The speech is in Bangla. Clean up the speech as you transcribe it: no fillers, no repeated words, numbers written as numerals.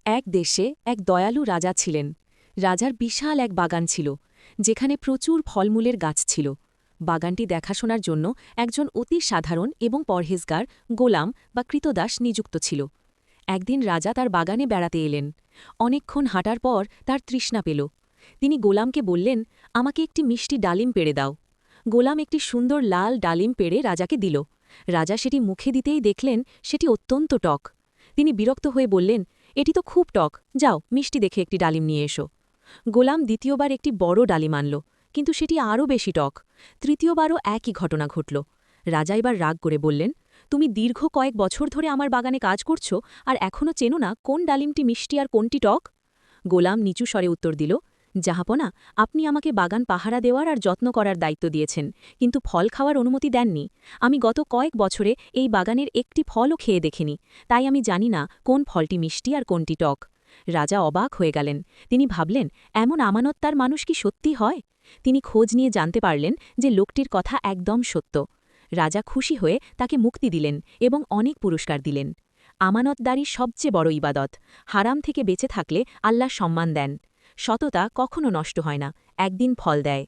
এক দেশে এক দয়ালু রাজা ছিলেন। রাজার বিশাল এক বাগান ছিল, যেখানে প্রচুর ফলমূলের গাছ ছিল। বাগানটি দেখাশোনার জন্য একজন অতি সাধারণ এবং পরহেজগার গোলাম বা কৃতদাস নিযুক্ত ছিল। একদিন রাজা তার বাগানে বেড়াতে এলেন। অনেকক্ষণ হাঁটার পর তার তৃষ্ণা পেল। তিনি গোলামকে বললেন, আমাকে একটি মিষ্টি ডালিম পেড়ে দাও। গোলাম একটি সুন্দর লাল ডালিম পেড়ে রাজাকে দিল। রাজা সেটি মুখে দিতেই দেখলেন সেটি অত্যন্ত টক। তিনি বিরক্ত হয়ে বললেন, এটি তো খুব টক, যাও মিষ্টি দেখে একটি ডালিম নিয়ে এসো। গোলাম দ্বিতীয়বার একটি বড় ডালিম আনল, কিন্তু সেটি আরও বেশি টক। তৃতীয়বারও একই ঘটনা ঘটল। রাজা এবার রাগ করে বললেন, তুমি দীর্ঘ কয়েক বছর ধরে আমার বাগানে কাজ করছো, আর এখনও চেনো না কোন ডালিমটি মিষ্টি আর কোনটি টক? গোলাম নিচু স্বরে উত্তর দিল, জাহাপনা, আপনি আমাকে বাগান পাহারা দেওয়ার আর যত্ন করার দায়িত্ব দিয়েছেন, কিন্তু ফল খাওয়ার অনুমতি দেননি। আমি গত কয়েক বছরে এই বাগানের একটি ফলও খেয়ে দেখিনি, তাই আমি জানি না কোন ফলটি মিষ্টি আর কোনটি টক। রাজা অবাক হয়ে গেলেন। তিনি ভাবলেন, এমন আমানতদার মানুষ কি সত্যি হয়? তিনি খোঁজ নিয়ে জানতে পারলেন যে লোকটির কথা একদম সত্য। রাজা খুশি হয়ে তাকে মুক্তি দিলেন এবং অনেক পুরস্কার দিলেন। আমানতদারির সবচেয়ে বড় ইবাদত। হারাম থেকে বেঁচে থাকলে আল্লাহ সম্মান দেন। সততা কখনো নষ্ট হয় না, একদিন ফল দেয়।